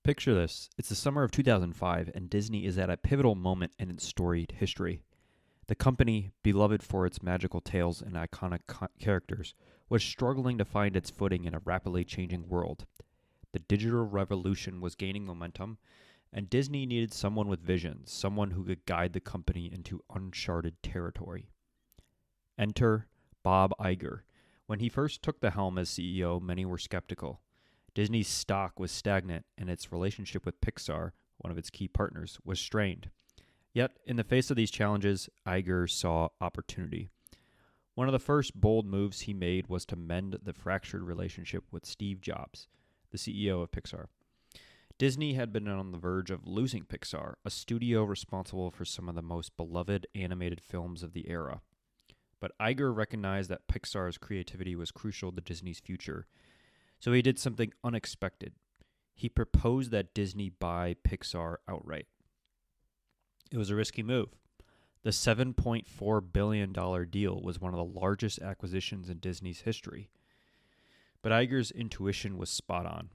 Picture this. It's the summer of 2005, and Disney is at a pivotal moment in its storied history. The company, beloved for its magical tales and iconic characters, was struggling to find its footing in a rapidly changing world. The digital revolution was gaining momentum, and Disney needed someone with vision, someone who could guide the company into uncharted territory. Enter Bob Iger. When he first took the helm as CEO, many were skeptical. Disney's stock was stagnant, and its relationship with Pixar, one of its key partners, was strained. Yet, in the face of these challenges, Iger saw opportunity. One of the first bold moves he made was to mend the fractured relationship with Steve Jobs, the CEO of Pixar. Disney had been on the verge of losing Pixar, a studio responsible for some of the most beloved animated films of the era. But Iger recognized that Pixar's creativity was crucial to Disney's future, so he did something unexpected. He proposed that Disney buy Pixar outright. It was a risky move. The $7.4 billion deal was one of the largest acquisitions in Disney's history. But Iger's intuition was spot on.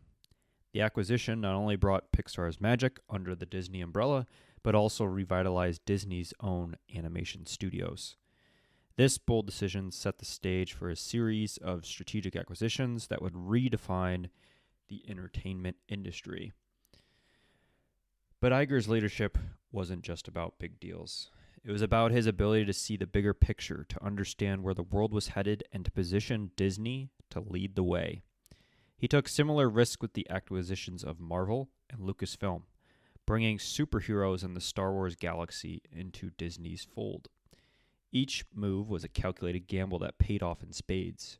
The acquisition not only brought Pixar's magic under the Disney umbrella, but also revitalized Disney's own animation studios. This bold decision set the stage for a series of strategic acquisitions that would redefine the entertainment industry. But Iger's leadership wasn't just about big deals. It was about his ability to see the bigger picture, to understand where the world was headed, and to position Disney to lead the way. He took similar risks with the acquisitions of Marvel and Lucasfilm, bringing superheroes in the Star Wars galaxy into Disney's fold. Each move was a calculated gamble that paid off in spades,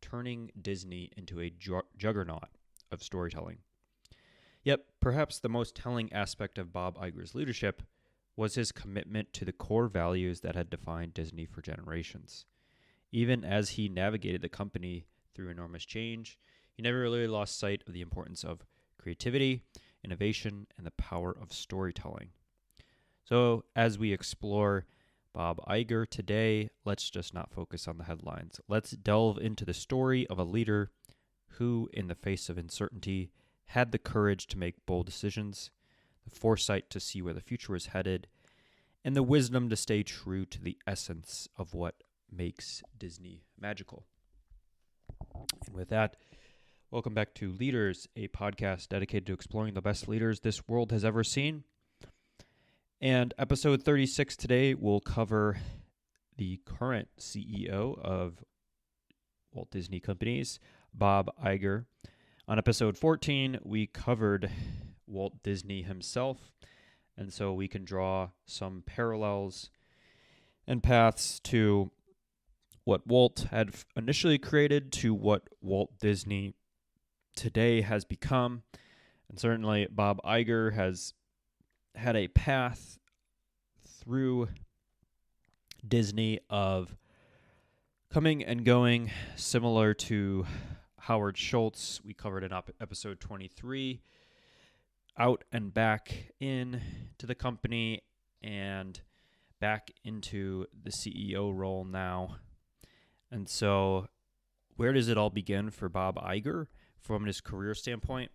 turning Disney into a juggernaut of storytelling. Yet, perhaps the most telling aspect of Bob Iger's leadership was his commitment to the core values that had defined Disney for generations. Even as he navigated the company through enormous change, he never really lost sight of the importance of creativity, innovation, and the power of storytelling. So, as we explore Bob Iger today, let's just not focus on the headlines. Let's delve into the story of a leader who, in the face of uncertainty, had the courage to make bold decisions, the foresight to see where the future was headed, and the wisdom to stay true to the essence of what makes Disney magical. And with that, welcome back to Leaders, a podcast dedicated to exploring the best leaders this world has ever seen. And episode 36 today will cover the current CEO of Walt Disney Companies, Bob Iger. On episode 14, we covered Walt Disney himself, and so we can draw some parallels and paths to what Walt had initially created to what Walt Disney today has become. And certainly Bob Iger has had a path through Disney of coming and going, similar to Howard Schultz. We covered in episode 23, out and back in to the company and back into the CEO role now. And so where does it all begin for Bob Iger from his career standpoint?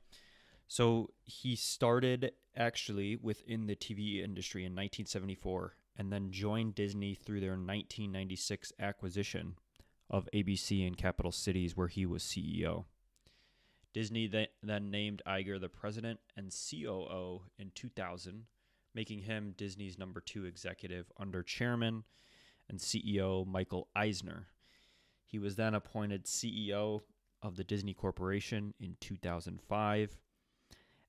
So he started actually within the TV industry in 1974 and then joined Disney through their 1996 acquisition of ABC and Capital Cities, where he was CEO. Disney then named Iger the president and COO in 2000, making him Disney's number 2 executive under chairman and CEO Michael Eisner. He was then appointed CEO of the Disney Corporation in 2005.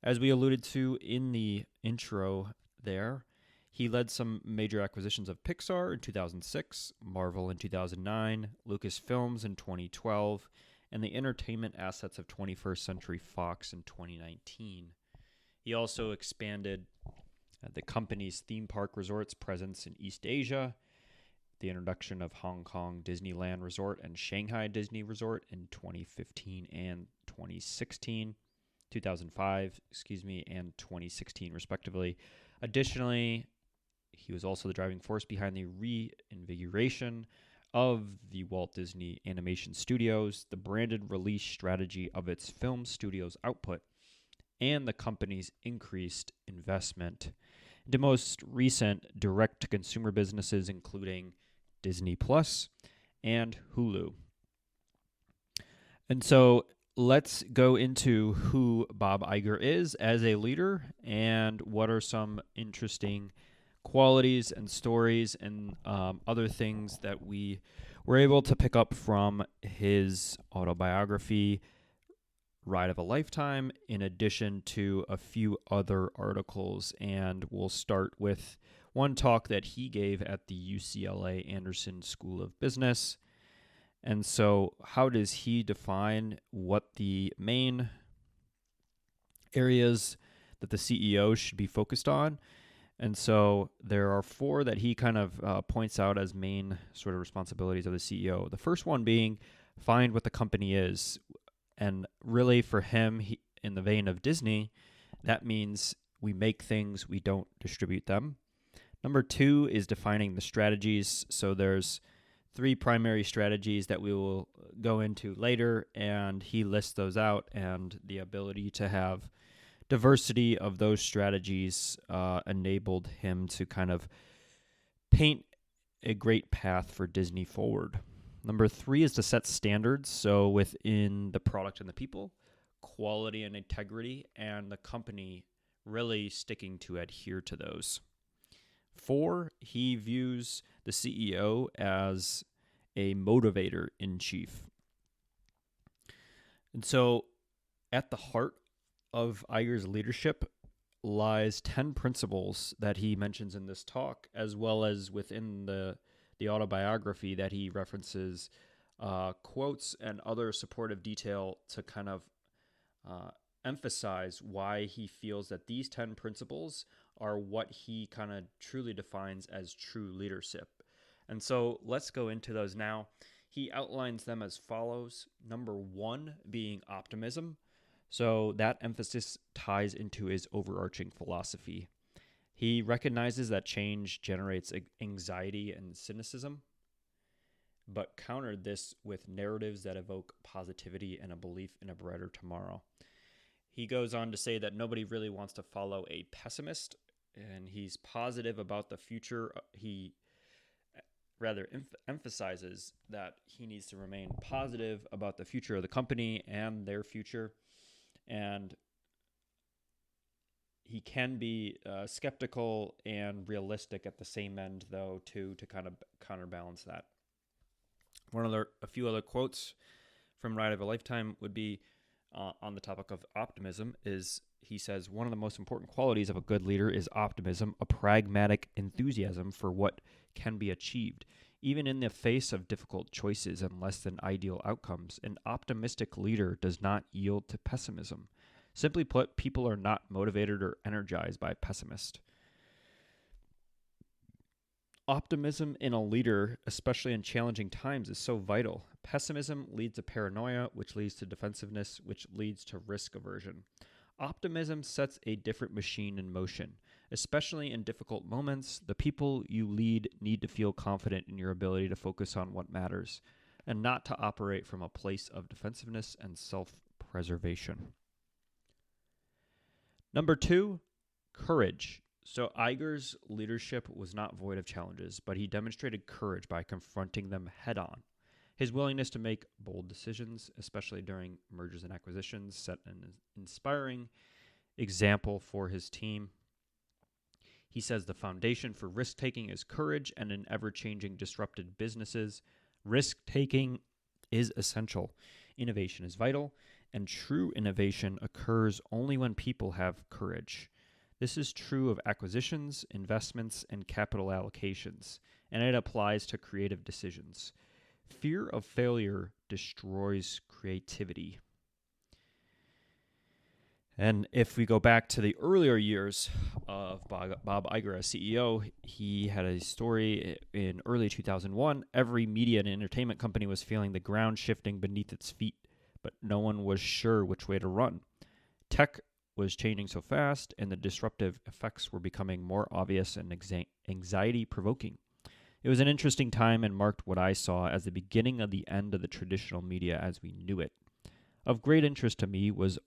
As we alluded to in the intro there, he led some major acquisitions of Pixar in 2006, Marvel in 2009, Lucasfilms in 2012, and the entertainment assets of 21st Century Fox in 2019. He also expanded the company's theme park resorts presence in East Asia, the introduction of Hong Kong Disneyland Resort and Shanghai Disney Resort in 2015 and 2016. 2005, and 2016, respectively. Additionally, he was also the driving force behind the reinvigoration of the Walt Disney Animation Studios, the branded release strategy of its film studios output, and the company's increased investment into most recent direct-to-consumer businesses, including Disney Plus and Hulu. And so let's go into who Bob Iger is as a leader and what are some interesting qualities and stories and other things that we were able to pick up from his autobiography, Ride of a Lifetime, in addition to a few other articles. And we'll start with one talk that he gave at the UCLA Anderson School of Business. And so how does he define what the main areas that the CEO should be focused on? And so there are four that he kind of points out as main sort of responsibilities of the CEO. The first one being find what the company is. And really for him, in the vein of Disney, that means we make things, we don't distribute them. Number two is defining the strategies. So there's three primary strategies that we will go into later, and he lists those out, and the ability to have diversity of those strategies enabled him to kind of paint a great path for Disney forward. Number three is to set standards, so within the product and the people, quality and integrity, and the company really sticking to adhere to those. Four, he views the CEO as a motivator in chief. And so at the heart of Iger's leadership lies 10 principles that he mentions in this talk, as well as within the autobiography that he references quotes and other supportive detail to kind of emphasize why he feels that these 10 principles are what he kind of truly defines as true leadership. And so let's go into those now. He outlines them as follows. Number one being optimism. So that emphasis ties into his overarching philosophy. He recognizes that change generates anxiety and cynicism, but countered this with narratives that evoke positivity and a belief in a brighter tomorrow. He goes on to say that nobody really wants to follow a pessimist, and he's positive about the future. He rather emphasizes that he needs to remain positive about the future of the company and their future, and he can be skeptical and realistic at the same end, though, to kind of counterbalance that. A few other quotes from Ride of a Lifetime would be on the topic of optimism. He says, one of the most important qualities of a good leader is optimism, a pragmatic enthusiasm for what can be achieved. Even in the face of difficult choices and less than ideal outcomes, an optimistic leader does not yield to pessimism. Simply put, people are not motivated or energized by pessimists. Optimism in a leader, especially in challenging times, is so vital. Pessimism leads to paranoia, which leads to defensiveness, which leads to risk aversion. Optimism sets a different machine in motion. Especially in difficult moments, the people you lead need to feel confident in your ability to focus on what matters, and not to operate from a place of defensiveness and self-preservation. Number two, courage. So Iger's leadership was not void of challenges, but he demonstrated courage by confronting them head-on. His willingness to make bold decisions, especially during mergers and acquisitions, set an inspiring example for his team. He says the foundation for risk-taking is courage, and in ever-changing, disrupted businesses, risk-taking is essential. Innovation is vital, and true innovation occurs only when people have courage. This is true of acquisitions, investments, and capital allocations, and it applies to creative decisions. Fear of failure destroys creativity. And if we go back to the earlier years of Bob Iger as CEO, he had a story in early 2001. Every media and entertainment company was feeling the ground shifting beneath its feet, but no one was sure which way to run. Tech was changing so fast, and the disruptive effects were becoming more obvious and anxiety-provoking. It was an interesting time and marked what I saw as the beginning of the end of the traditional media as we knew it. Of great interest to me was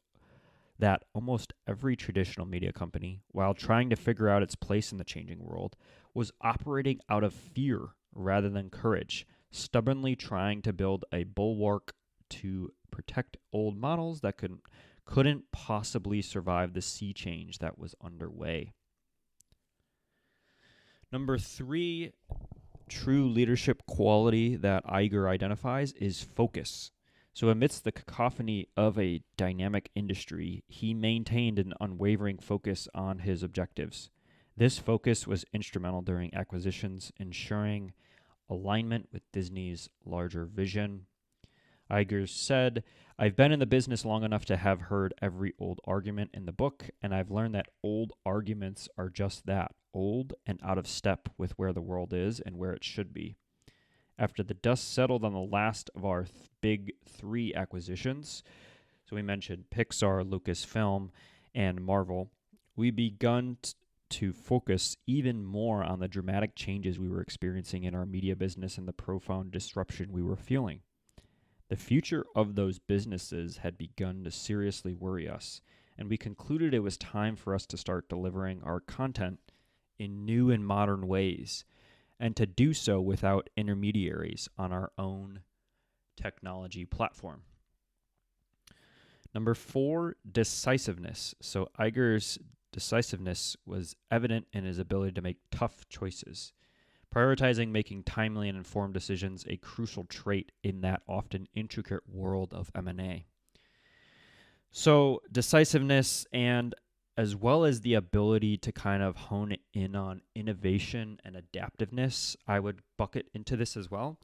that almost every traditional media company, while trying to figure out its place in the changing world, was operating out of fear rather than courage, stubbornly trying to build a bulwark to protect old models that couldn't possibly survive the sea change that was underway. Number 3 true leadership quality that Iger identifies is focus. So amidst the cacophony of a dynamic industry, he maintained an unwavering focus on his objectives. This focus was instrumental during acquisitions, ensuring alignment with Disney's larger vision. Iger said, "I've been in the business long enough to have heard every old argument in the book, and I've learned that old arguments are just that, old and out of step with where the world is and where it should be." After the dust settled on the last of our big 3 acquisitions, so we mentioned Pixar, Lucasfilm, and Marvel, we begun to focus even more on the dramatic changes we were experiencing in our media business and the profound disruption we were feeling. The future of those businesses had begun to seriously worry us, and we concluded it was time for us to start delivering our content in new and modern ways, and to do so without intermediaries on our own technology platform. Number 4, decisiveness. So Iger's decisiveness was evident in his ability to make tough choices. Prioritizing making timely and informed decisions, a crucial trait in that often intricate world of M&A. So decisiveness, and as well as the ability to kind of hone in on innovation and adaptiveness, I would bucket into this as well.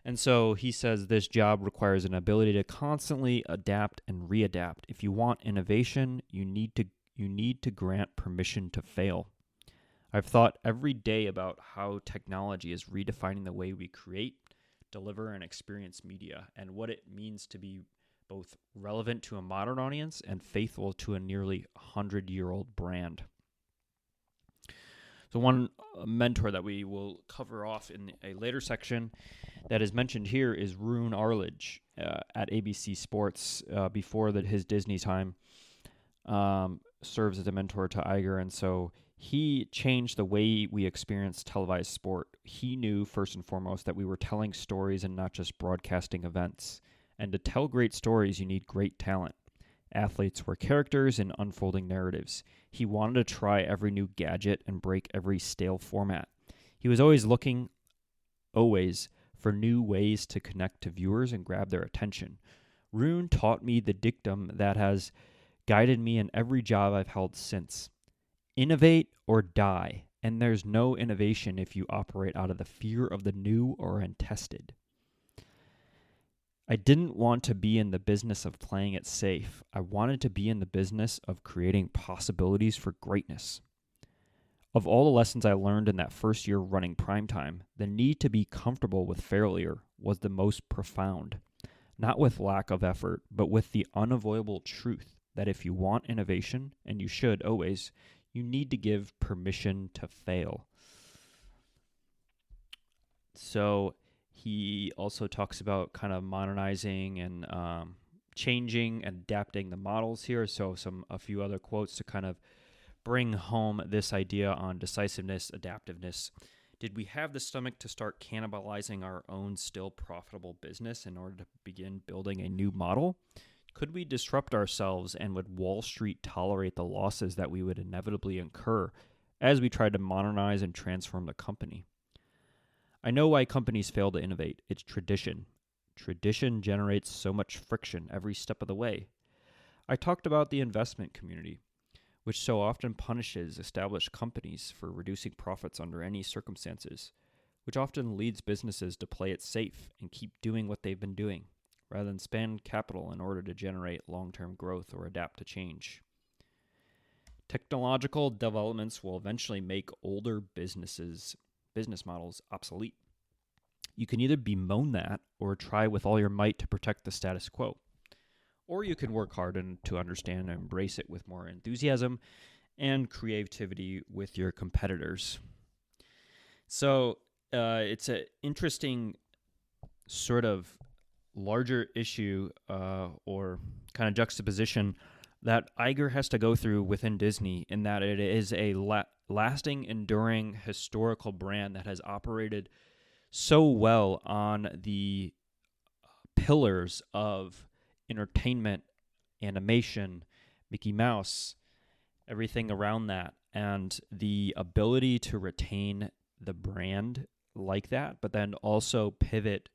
And so he says this job requires an ability to constantly adapt and readapt. If you want innovation, you need to grant permission to fail. I've thought every day about how technology is redefining the way we create, deliver, and experience media, and what it means to be both relevant to a modern audience and faithful to a nearly 100-year-old brand. So one mentor that we will cover off in a later section that is mentioned here is Roone Arledge at ABC Sports before his Disney time, serves as a mentor to Iger, and so he changed the way we experienced televised sport. He knew, first and foremost, that we were telling stories and not just broadcasting events. And to tell great stories, you need great talent. Athletes were characters in unfolding narratives. He wanted to try every new gadget and break every stale format. He was always looking, for new ways to connect to viewers and grab their attention. Roone taught me the dictum that has guided me in every job I've held since. Innovate or die, and there's no innovation if you operate out of the fear of the new or untested. I didn't want to be in the business of playing it safe. I wanted to be in the business of creating possibilities for greatness. Of all the lessons I learned in that first year running primetime, the need to be comfortable with failure was the most profound. Not with lack of effort, but with the unavoidable truth that if you want innovation, and you should always, you need to give permission to fail. So he also talks about kind of modernizing and changing and adapting the models here. So a few other quotes to kind of bring home this idea on decisiveness, adaptiveness. Did we have the stomach to start cannibalizing our own still profitable business in order to begin building a new model? Could we disrupt ourselves, and would Wall Street tolerate the losses that we would inevitably incur as we tried to modernize and transform the company? I know why companies fail to innovate. It's tradition. Tradition generates so much friction every step of the way. I talked about the investment community, which so often punishes established companies for reducing profits under any circumstances, which often leads businesses to play it safe and keep doing what they've been doing, rather than spend capital in order to generate long-term growth or adapt to change. Technological developments will eventually make older business models obsolete. You can either bemoan that or try with all your might to protect the status quo. Or you can work hard to understand and embrace it with more enthusiasm and creativity with your competitors. So it's an interesting sort of larger issue or kind of juxtaposition that Iger has to go through within Disney, in that it is a lasting, enduring, historical brand that has operated so well on the pillars of entertainment, animation, Mickey Mouse, everything around that, and the ability to retain the brand like that, but then also pivot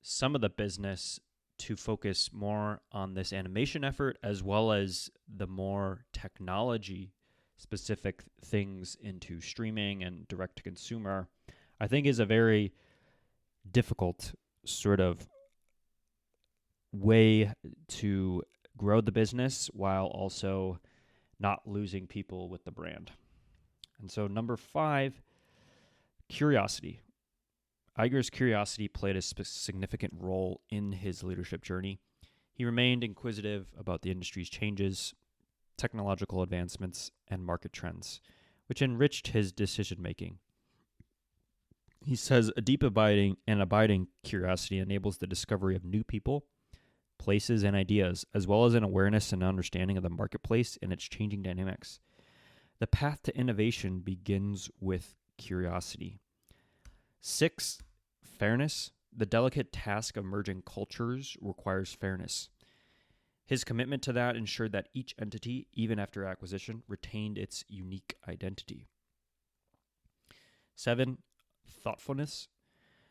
some of the business to focus more on this animation effort, as well as the more technology specific things into streaming and direct to consumer, I think is a very difficult sort of way to grow the business while also not losing people with the brand. And so number 5, curiosity. Iger's curiosity played a significant role in his leadership journey. He remained inquisitive about the industry's changes, technological advancements, and market trends, which enriched his decision-making. He says a deep abiding curiosity enables the discovery of new people, places, and ideas, as well as an awareness and understanding of the marketplace and its changing dynamics. The path to innovation begins with curiosity. 6, fairness. The delicate task of merging cultures requires fairness. His commitment to that ensured that each entity, even after acquisition, retained its unique identity. 7, thoughtfulness.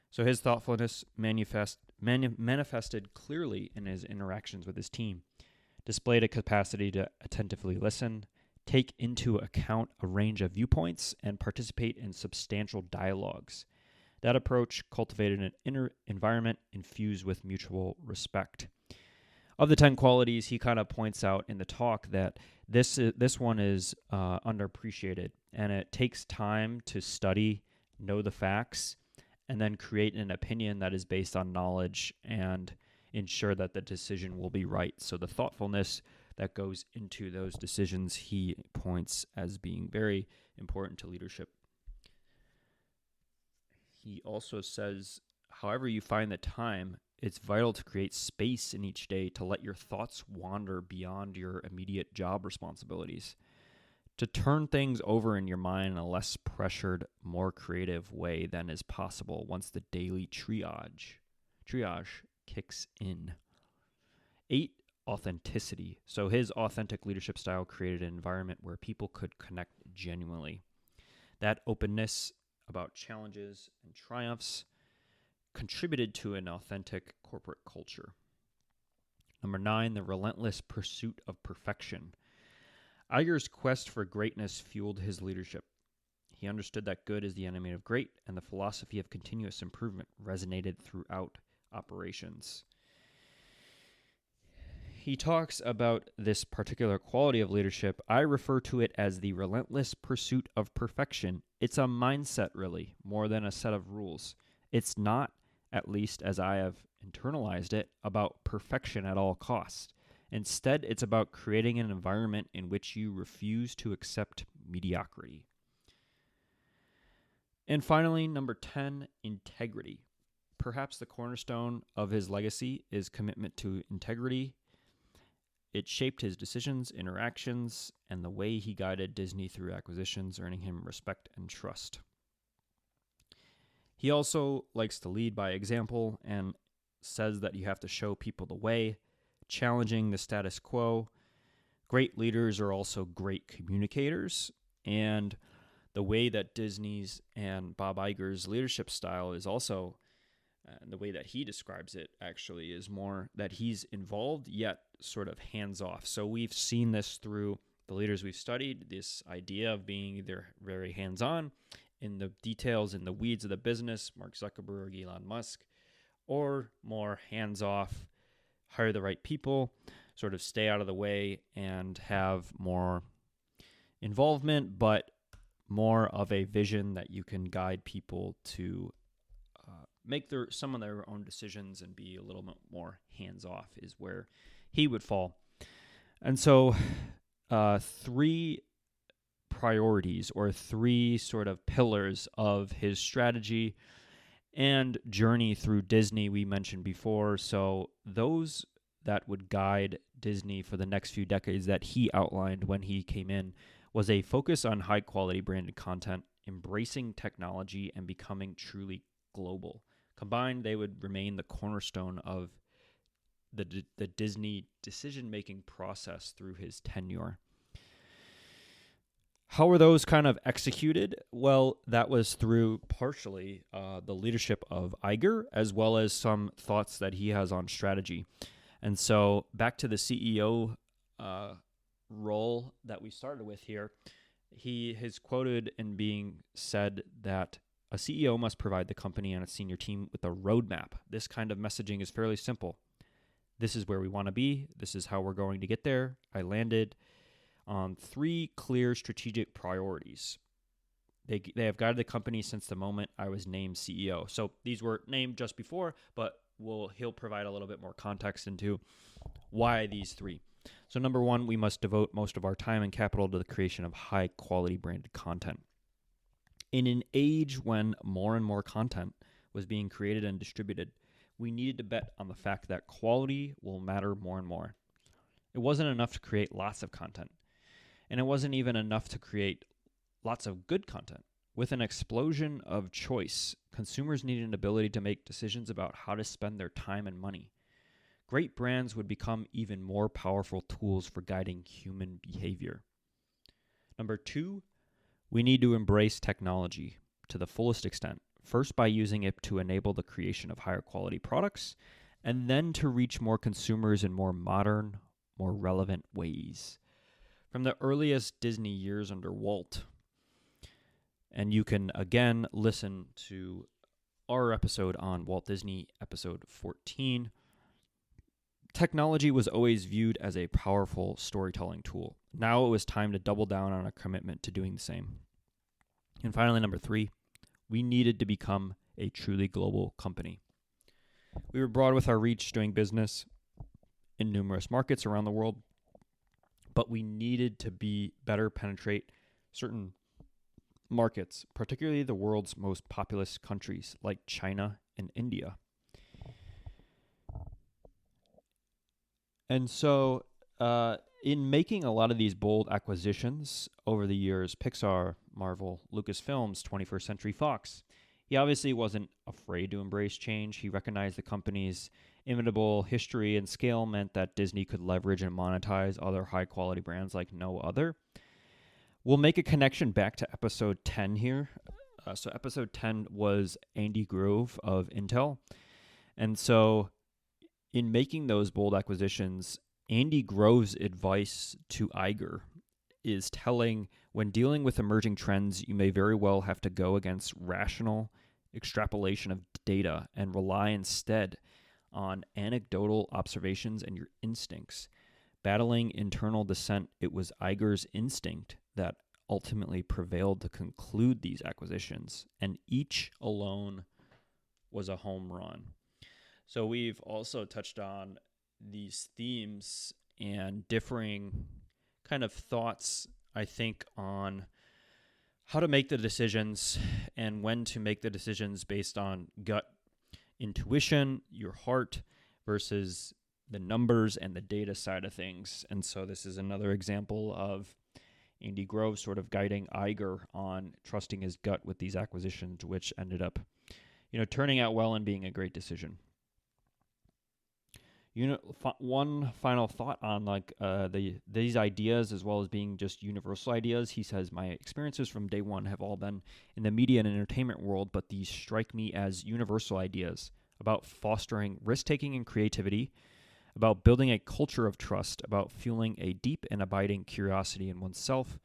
So his thoughtfulness manifested clearly in his interactions with his team, displayed a capacity to attentively listen, take into account a range of viewpoints, and participate in substantial dialogues. That approach cultivated an inner environment infused with mutual respect. Of the 10 qualities, he kind of points out in the talk that this one is underappreciated, and it takes time to study, know the facts, and then create an opinion that is based on knowledge and ensure that the decision will be right. So the thoughtfulness that goes into those decisions, he points as being very important to leadership. He also says, however you find the time, it's vital to create space in each day to let your thoughts wander beyond your immediate job responsibilities, to turn things over in your mind in a less pressured, more creative way than is possible once the daily triage kicks in. 8, authenticity. So his authentic leadership style created an environment where people could connect genuinely. That openness about challenges and triumphs contributed to an authentic corporate culture. Number 9, the relentless pursuit of perfection. Iger's quest for greatness fueled his leadership. He understood that good is the enemy of great, and the philosophy of continuous improvement resonated throughout operations. He talks about this particular quality of leadership. I refer to it as the relentless pursuit of perfection. It's a mindset, really, more than a set of rules. It's not, at least as I have internalized it, about perfection at all costs. Instead, it's about creating an environment in which you refuse to accept mediocrity. And finally, number 10, integrity. Perhaps the cornerstone of his legacy is commitment to integrity. It shaped his decisions, interactions, and the way he guided Disney through acquisitions, earning him respect and trust. He also likes to lead by example and says that you have to show people the way, challenging the status quo. Great leaders are also great communicators, and the way that Disney's and Bob Iger's leadership style is also, the way that he describes it actually, is more that he's involved yet sort of hands-off. So we've seen this through the leaders we've studied, this idea of being either very hands-on in the details, in the weeds of the business, Mark Zuckerberg, Elon Musk, or more hands-off, hire the right people, sort of stay out of the way and have more involvement, but more of a vision that you can guide people to make some of their own decisions and be a little bit more hands-off is where he would fall. And so 3 priorities or 3 sort of pillars of his strategy and journey through Disney we mentioned before. So those that would guide Disney for the next few decades that he outlined when he came in was a focus on high-quality branded content, embracing technology, and becoming truly global. Combined, they would remain the cornerstone of the Disney decision-making process through his tenure. How were those kind of executed? Well, that was through partially the leadership of Iger, as well as some thoughts that he has on strategy. And so back to the CEO role that we started with here, he is quoted in being said that a CEO must provide the company and its senior team with a roadmap. This kind of messaging is fairly simple. This is where we want to be. This is how we're going to get there. I landed on 3 clear strategic priorities. They have guided the company since the moment I was named CEO. So these were named just before, but he'll provide a little bit more context into why these 3. So number 1, we must devote most of our time and capital to the creation of high-quality branded content. In an age when more and more content was being created and distributed, we needed to bet on the fact that quality will matter more and more. It wasn't enough to create lots of content. And it wasn't even enough to create lots of good content. With an explosion of choice, consumers needed an ability to make decisions about how to spend their time and money. Great brands would become even more powerful tools for guiding human behavior. Number 2, we need to embrace technology to the fullest extent, first by using it to enable the creation of higher quality products, and then to reach more consumers in more modern, more relevant ways. From the earliest Disney years under Walt, and you can again listen to our episode on Walt Disney, episode 14, technology was always viewed as a powerful storytelling tool. Now it was time to double down on our commitment to doing the same. And finally, number 3, we needed to become a truly global company. We were broad with our reach doing business in numerous markets around the world, but we needed to better penetrate certain markets, particularly the world's most populous countries like China and India. And so in making a lot of these bold acquisitions over the years, Pixar, Marvel, Lucasfilms, 21st Century Fox, he obviously wasn't afraid to embrace change. He recognized the company's imitable history and scale meant that Disney could leverage and monetize other high-quality brands like no other. We'll make a connection back to episode 10 here. So episode 10 was Andy Grove of Intel. And so in making those bold acquisitions, Andy Grove's advice to Iger is telling: when dealing with emerging trends, you may very well have to go against rational extrapolation of data and rely instead on anecdotal observations and your instincts. Battling internal dissent, it was Iger's instinct that ultimately prevailed to conclude these acquisitions, and each alone was a home run. So we've also touched on these themes and differing kind of thoughts, I think, on how to make the decisions and when to make the decisions based on gut intuition, your heart, versus the numbers and the data side of things. And so this is another example of Andy Grove sort of guiding Iger on trusting his gut with these acquisitions, which ended up, turning out well and being a great decision. One final thought on these ideas, as well as being just universal ideas. He says, my experiences from day one have all been in the media and entertainment world, but these strike me as universal ideas about fostering risk-taking and creativity, about building a culture of trust, about fueling a deep and abiding curiosity in oneself,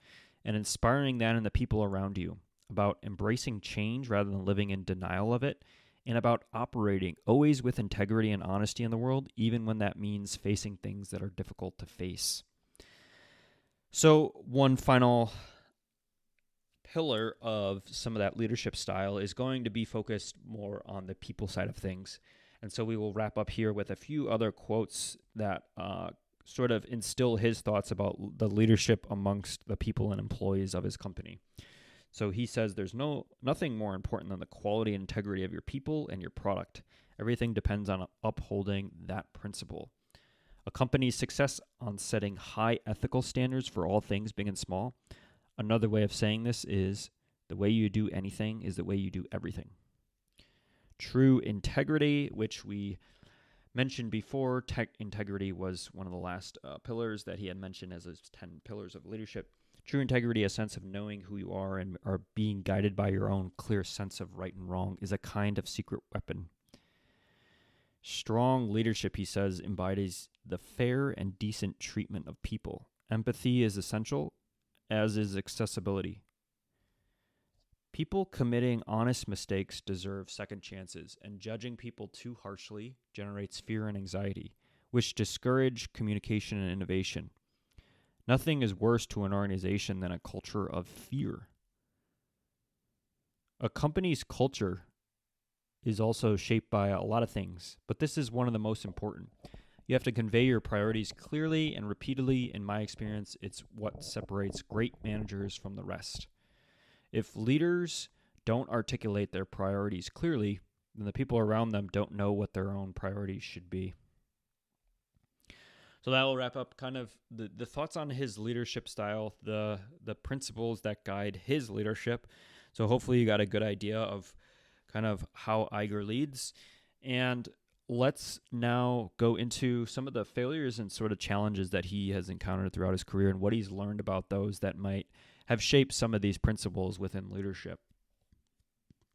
and inspiring that in the people around you, about embracing change rather than living in denial of it, and about operating always with integrity and honesty in the world, even when that means facing things that are difficult to face. So one final pillar of some of that leadership style is going to be focused more on the people side of things. And so we will wrap up here with a few other quotes that sort of instill his thoughts about the leadership amongst the people and employees of his company. So he says there's nothing more important than the quality and integrity of your people and your product. Everything depends on upholding that principle. A company's success on setting high ethical standards for all things, big and small. Another way of saying this is the way you do anything is the way you do everything. True integrity, which we mentioned before, integrity was one of the last pillars that he had mentioned as his 10 pillars of leadership. True integrity, a sense of knowing who you are and are being guided by your own clear sense of right and wrong, is a kind of secret weapon. Strong leadership, he says, embodies the fair and decent treatment of people. Empathy is essential, as is accessibility. People committing honest mistakes deserve second chances, and judging people too harshly generates fear and anxiety, which discourage communication and innovation. Nothing is worse to an organization than a culture of fear. A company's culture is also shaped by a lot of things, but this is one of the most important. You have to convey your priorities clearly and repeatedly. In my experience, it's what separates great managers from the rest. If leaders don't articulate their priorities clearly, then the people around them don't know what their own priorities should be. So that will wrap up kind of the thoughts on his leadership style, the principles that guide his leadership. So hopefully you got a good idea of kind of how Iger leads. And let's now go into some of the failures and sort of challenges that he has encountered throughout his career and what he's learned about those that might have shaped some of these principles within leadership.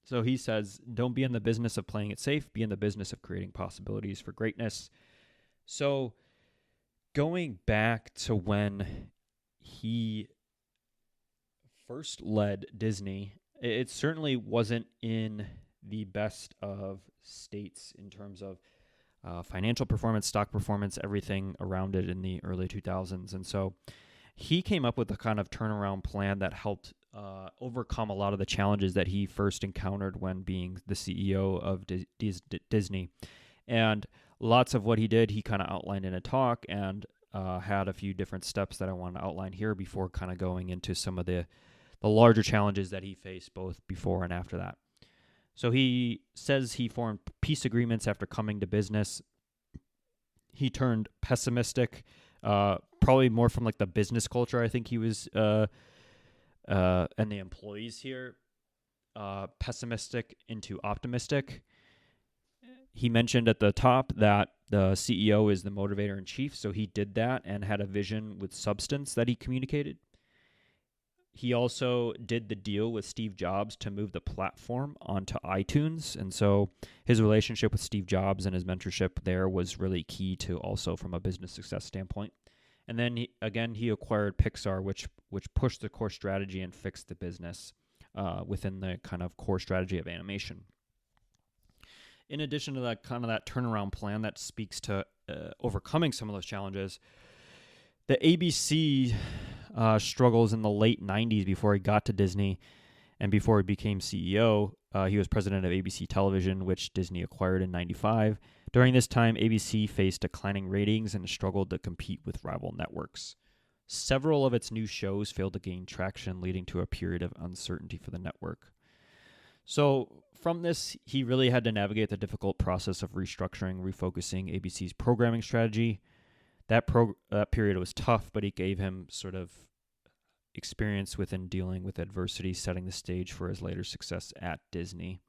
So he says, don't be in the business of playing it safe, be in the business of creating possibilities for greatness. So going back to when he first led Disney, it certainly wasn't in the best of states in terms of financial performance, stock performance, everything around it in the early 2000s. And so he came up with a kind of turnaround plan that helped overcome a lot of the challenges that he first encountered when being the CEO of Disney. And lots of what he did, he kind of outlined in a talk and had a few different steps that I want to outline here before kind of going into some of the larger challenges that he faced both before and after that. So he says he formed peace agreements after coming to business. He turned pessimistic, probably more from like the business culture. I think he was, and the employees here, pessimistic into optimistic. He mentioned at the top that the CEO is the motivator in chief, so he did that and had a vision with substance that he communicated. He also did the deal with Steve Jobs to move the platform onto iTunes. And so his relationship with Steve Jobs and his mentorship there was really key to also from a business success standpoint. And then he acquired Pixar, which pushed the core strategy and fixed the business within the kind of core strategy of animation. In addition to that kind of that turnaround plan that speaks to overcoming some of those challenges, the ABC struggles in the late 90s before he got to Disney and before he became CEO. He was president of ABC Television, which Disney acquired in 95. During this time, ABC faced declining ratings and struggled to compete with rival networks. Several of its new shows failed to gain traction, leading to a period of uncertainty for the network. So from this, he really had to navigate the difficult process of restructuring, refocusing ABC's programming strategy. That period was tough, but it gave him sort of experience within dealing with adversity, setting the stage for his later success at Disney.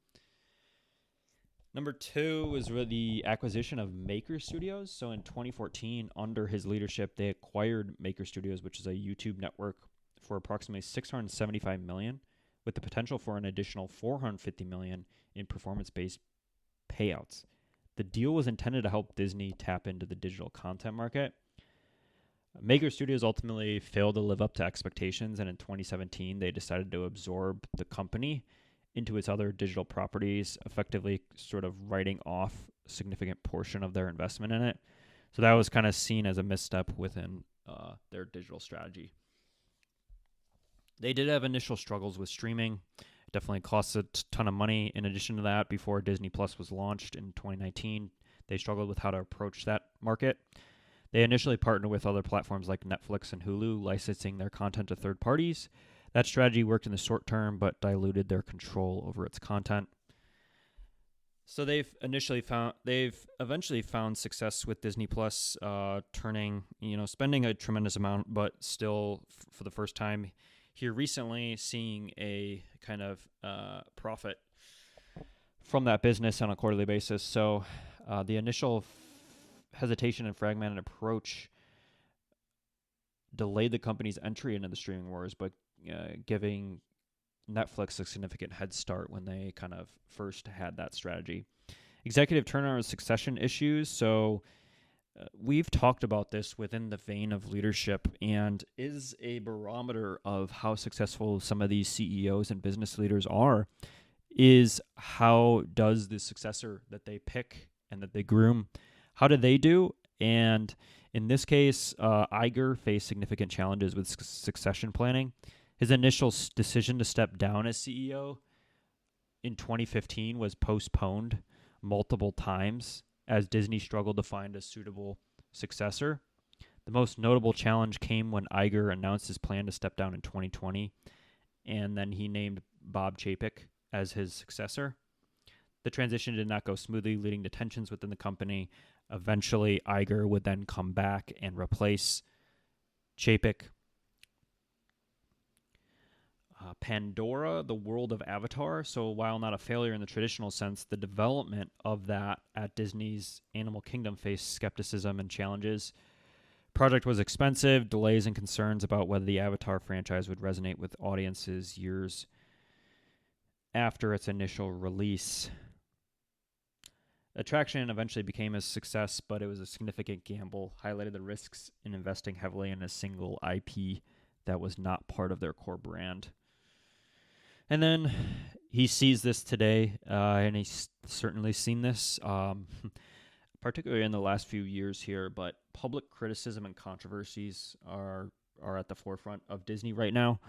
Number 2 was really the acquisition of Maker Studios. So in 2014, under his leadership, they acquired Maker Studios, which is a YouTube network, for approximately $675 million, with the potential for an additional $450 million in performance-based payouts. The deal was intended to help Disney tap into the digital content market. Maker Studios ultimately failed to live up to expectations, and in 2017, they decided to absorb the company into its other digital properties, effectively sort of writing off a significant portion of their investment in it. So that was kind of seen as a misstep within their digital strategy. They did have initial struggles with streaming. It definitely cost a ton of money. In addition to that, before Disney Plus was launched in 2019, they struggled with how to approach that market. They initially partnered with other platforms like Netflix and Hulu, licensing their content to third parties. That strategy worked in the short term, but diluted their control over its content. So they've eventually found success with Disney Plus, spending a tremendous amount, but still for the first time here recently, seeing a kind of profit from that business on a quarterly basis. So the initial hesitation and fragmented approach delayed the company's entry into the streaming wars, but giving Netflix a significant head start when they kind of first had that strategy. Executive turnover and succession issues. So we've talked about this within the vein of leadership, and is a barometer of how successful some of these CEOs and business leaders are, is how does the successor that they pick and that they groom, how do they do? And in this case, Iger faced significant challenges with succession planning. His initial decision to step down as CEO in 2015 was postponed multiple times as Disney struggled to find a suitable successor. The most notable challenge came when Iger announced his plan to step down in 2020, and then he named Bob Chapek as his successor. The transition did not go smoothly, leading to tensions within the company. Eventually, Iger would then come back and replace Chapek. Pandora, the world of Avatar. So while not a failure in the traditional sense, the development of that at Disney's Animal Kingdom faced skepticism and challenges. Project was expensive, delays and concerns about whether the Avatar franchise would resonate with audiences years after its initial release. Attraction eventually became a success, but it was a significant gamble, highlighted the risks in investing heavily in a single IP that was not part of their core brand. And then he sees this today, and he's certainly seen this, particularly in the last few years here, but public criticism and controversies are at the forefront of Disney right now.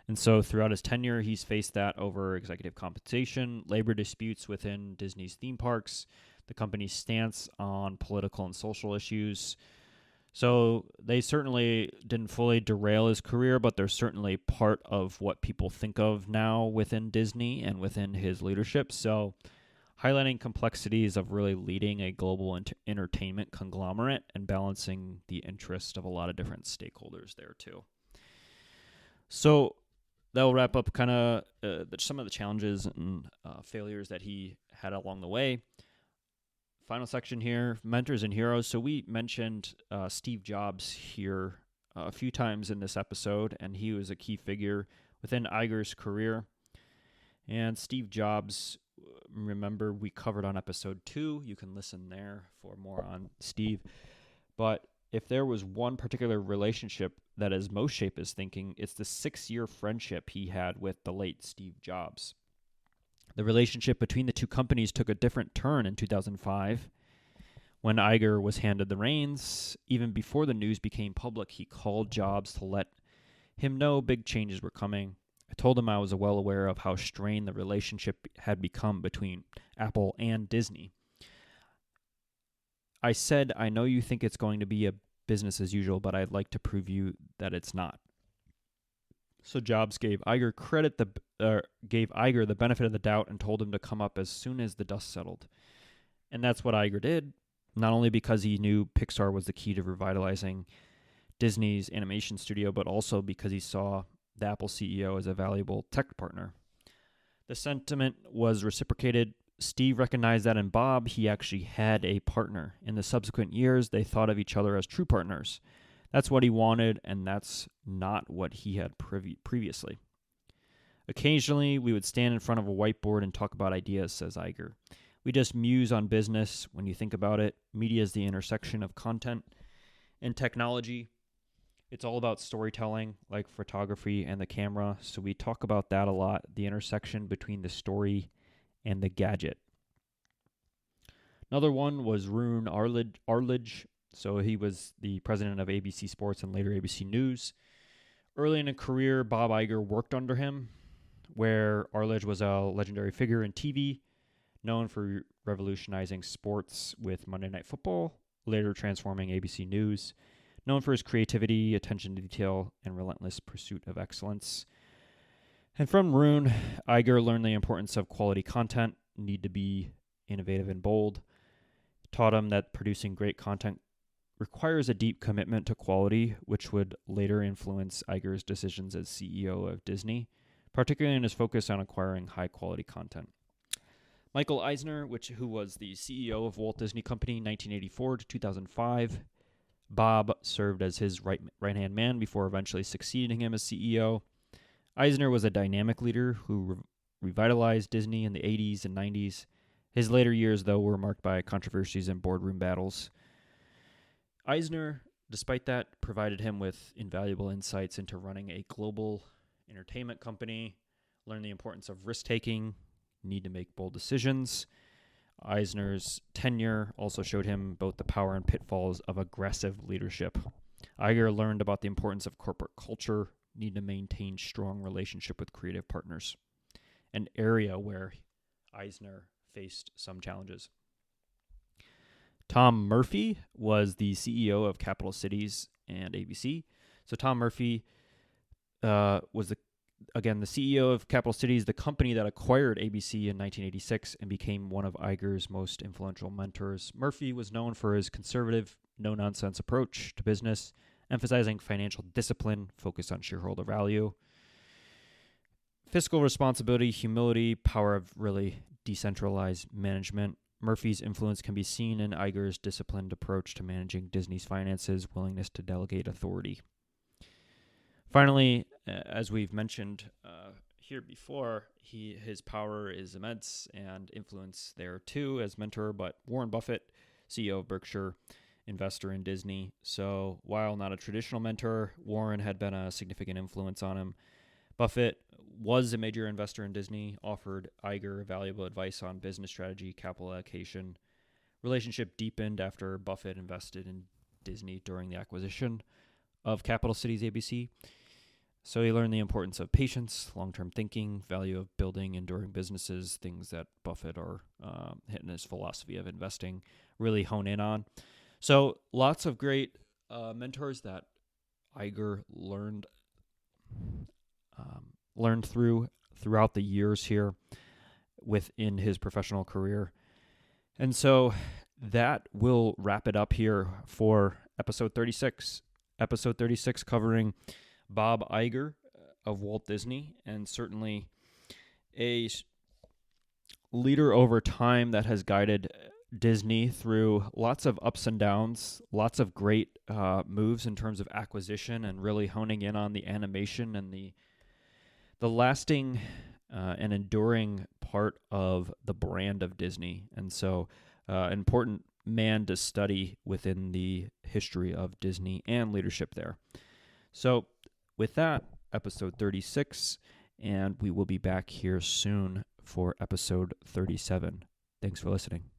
And so throughout his tenure, he's faced that over executive compensation, labor disputes within Disney's theme parks, the company's stance on political and social issues. So they certainly didn't fully derail his career, but they're certainly part of what people think of now within Disney and within his leadership. So highlighting complexities of really leading a global entertainment conglomerate and balancing the interest of a lot of different stakeholders there too. So that will wrap up kind of some of the challenges and failures that he had along the way. Final section here, mentors and heroes. So we mentioned Steve Jobs here a few times in this episode, and he was a key figure within Iger's career. And Steve Jobs, remember, we covered on episode 2. You can listen there for more on Steve. But if there was one particular relationship that has most shaped his thinking, it's the 6-year friendship he had with the late Steve Jobs. The relationship between the two companies took a different turn in 2005 when Iger was handed the reins. Even before the news became public, he called Jobs to let him know big changes were coming. I told him I was well aware of how strained the relationship had become between Apple and Disney. I said, I know you think it's going to be a business as usual, but I'd like to prove you that it's not. So Jobs gave Iger the benefit of the doubt and told him to come up as soon as the dust settled. And that's what Iger did, not only because he knew Pixar was the key to revitalizing Disney's animation studio, but also because he saw the Apple CEO as a valuable tech partner. The sentiment was reciprocated. Steve recognized that in Bob, he actually had a partner. In the subsequent years, they thought of each other as true partners. That's what he wanted, and that's not what he had previously. Occasionally, we would stand in front of a whiteboard and talk about ideas, says Iger. We just muse on business. When you think about it, media is the intersection of content and technology. It's all about storytelling, like photography and the camera, so we talk about that a lot, the intersection between the story and the gadget. Another one was Roone Arledge. So he was the president of ABC Sports and later ABC News. Early in a career, Bob Iger worked under him, where Arledge was a legendary figure in TV, known for revolutionizing sports with Monday Night Football, later transforming ABC News, known for his creativity, attention to detail, and relentless pursuit of excellence. And from Roone, Iger learned the importance of quality content, need to be innovative and bold. Taught him that producing great content requires a deep commitment to quality, which would later influence Iger's decisions as CEO of Disney, particularly in his focus on acquiring high-quality content. Michael Eisner, who was the CEO of Walt Disney Company 1984 to 2005. Bob served as his right-hand man before eventually succeeding him as CEO. Eisner was a dynamic leader who revitalized Disney in the 80s and 90s. His later years, though, were marked by controversies and boardroom battles. Eisner, despite that, provided him with invaluable insights into running a global entertainment company, learned the importance of risk-taking, need to make bold decisions. Eisner's tenure also showed him both the power and pitfalls of aggressive leadership. Iger learned about the importance of corporate culture, need to maintain strong relationship with creative partners, an area where Eisner faced some challenges. Tom Murphy was the CEO of Capital Cities and ABC. So Tom Murphy was the CEO of Capital Cities, the company that acquired ABC in 1986 and became one of Iger's most influential mentors. Murphy was known for his conservative, no-nonsense approach to business, emphasizing financial discipline, focus on shareholder value, fiscal responsibility, humility, power of really decentralized management. Murphy's influence can be seen in Iger's disciplined approach to managing Disney's finances, willingness to delegate authority. Finally, as we've mentioned here before, his power is immense and influence there too as mentor, but Warren Buffett, CEO of Berkshire, investor in Disney. So while not a traditional mentor, Warren had been a significant influence on him. Buffett was a major investor in Disney, offered Iger valuable advice on business strategy, capital allocation. Relationship deepened after Buffett invested in Disney during the acquisition of Capital Cities ABC. So he learned the importance of patience, long-term thinking, value of building enduring businesses, things that Buffett or hitting his philosophy of investing really hone in on. So lots of great mentors that Iger learned throughout the years here within his professional career. And so that will wrap it up here for episode 36. Episode 36 covering Bob Iger of Walt Disney, and certainly a leader over time that has guided Disney through lots of ups and downs, lots of great moves in terms of acquisition and really honing in on the animation and the lasting and enduring part of the brand of Disney. And so important man to study within the history of Disney and leadership there. So with that, episode 36, and we will be back here soon for episode 37. Thanks for listening.